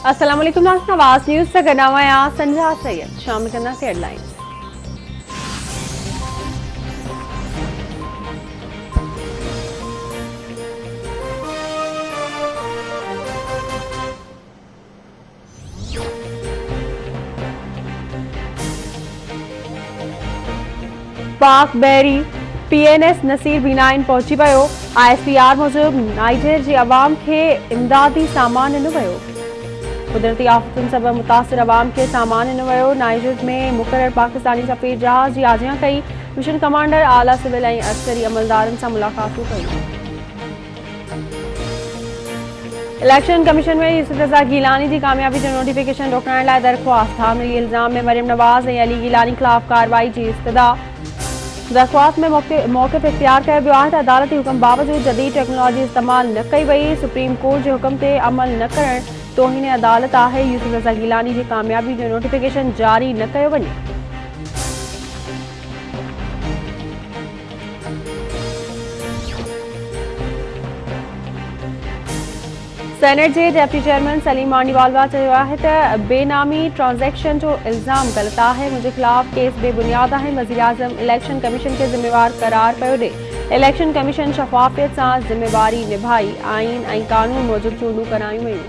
अस्सलाम वालेकुम नाज़रीन, आवाज़ न्यूज़ से गनावाया संजा सैयद शामिल करना से हेडलाइंस। पाक बहरी PNS नसीर बीनाइन पहुंची वियो। ISPR मूजिब नाइजर जी अवाम के इमदादी सामान ॾिनो वियो। कुदरती आफ़तुनि सबब मुतासिर अवाम के सामान ॾिनो वियो। नाइजर में मुक़रर पाकिस्तानी सफ़ीर जहाज़ जी आजियां कई। मिशन कमांडर आला सिविल ऐं अस्करी अमलदारनि सां मुलाक़ातूं कयूं। इलेक्शन कमीशन में यूसुफ रज़ा गीलानी की कामयाबी जो नोटिफिकेशन रोकण लाइ दरख्वास्त। हामिली इल्ज़ाम में मरियम नवाज़ ऐं अली गीलानी खिलाफ़ कार्रवाई की इस्तदा। दरख्वास्त में मौक़िफ़ इख्तियार किया वियो आहे त अदालती हुक्म बावजूद जदीद टेक्नोलॉजी इस्तेमाल न कई वई। सुप्रीम कोर्ट के हुक्म ते अमल न करण तौहीन अदालत आहे। यूसुफ रज़ा गीलानी की कामयाबी जो नोटिफिकेशन जारी न कयो वञे। सेनेट के डेप्टी चेयरमैन सलीम मांडीवाला चयो आहे त बेनामी ट्रांजेक्शन जो इल्ज़ाम गलत है। मुझे खिलाफ केस बेबुनियाद है। वज़ीर आज़म इलेक्शन कमीशन के जिम्मेवार करार पियो ॾे। इलेक्शन कमीशन शफ़ाफ़ियत से जिम्मेवारी निभाई। आईन और कानून मूजिब चूंडूं करायूं वयूं।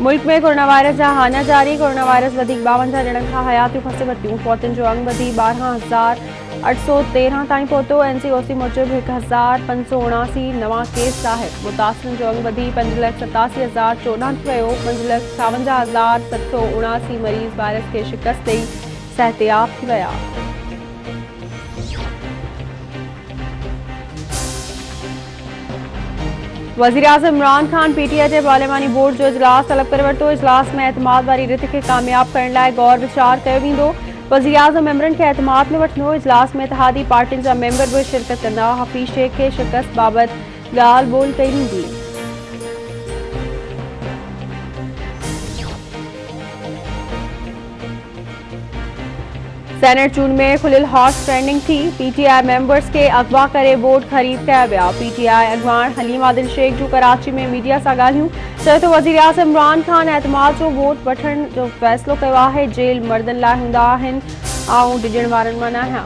मुल्क में कोरोना वायरस जा हाना जारी। कोरोना वायरस 52 ॼणनि खां हयातियूं फसे वरितियूं। फौतुनि जो अंग वधी 12,813 ताईं पहुतो। NCOC मूजिब 1,579 नवां केस आहे। मुतासिरनि जो अंग वधी 5,87,014 थी वियो। 5,56,779 मरीज़ वायरस के शिकस्त ॾेई सेहतियाब थी विया। वज़ीर आज़म इमरान खान PTI के पार्लिमानी बोर्ड जो इजलास तलब करे वरितो। इजलास में एतमाद वारी रिथ के कामयाब करने लाइ गौर विचार कयो वेंदो। वज़ीर आज़म मेंबरनि के एतमाद में वठंदो। इजलास में इत्तेहादी पार्टियुनि जा मेंबर भी शिरकत कंदा। हफ़ीज़ शेख के शिकस्त बाबत ॻाल्हि ॿोल कई वेंदी। सेनेट चूंड में खुलियल हॉर्स ट्रेंडिंग थी। PTI मेंबर्स के अगवा करे वोट ख़रीद कया विया। PTI अगवान हलीम आदिल शेख जो कराची में मीडिया से ॻाल्हियूं। चयो त वज़ीर आज़म इमरान खान एतमाद जो वोट वठण जो फ़ैसिलो कयो आहे। जेल मर्दनि लाइ हूंदा आहिनि, आऊं डिॼण वारनि मां न आहियां।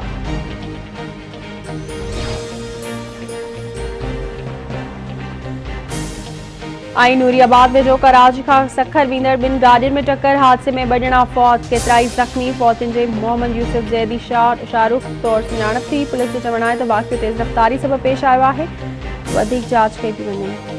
नूरियाबाद में जो कराची का सखर वींदड़ बिन गाड़ियुनि में टक्कर। हादसे में 2 ॼणा फौत, केतिराई ज़ख़्मी। फौतुनि जे मोहम्मद यूसुफ ज़ैदी शाहरुख तौर सुञाणप थी। पुलिस जो चवणु आहे त वाक़ियो तेज़ रफ़्तारी सबब पेश आयो आहे। वधीक जांच कई थी वञे।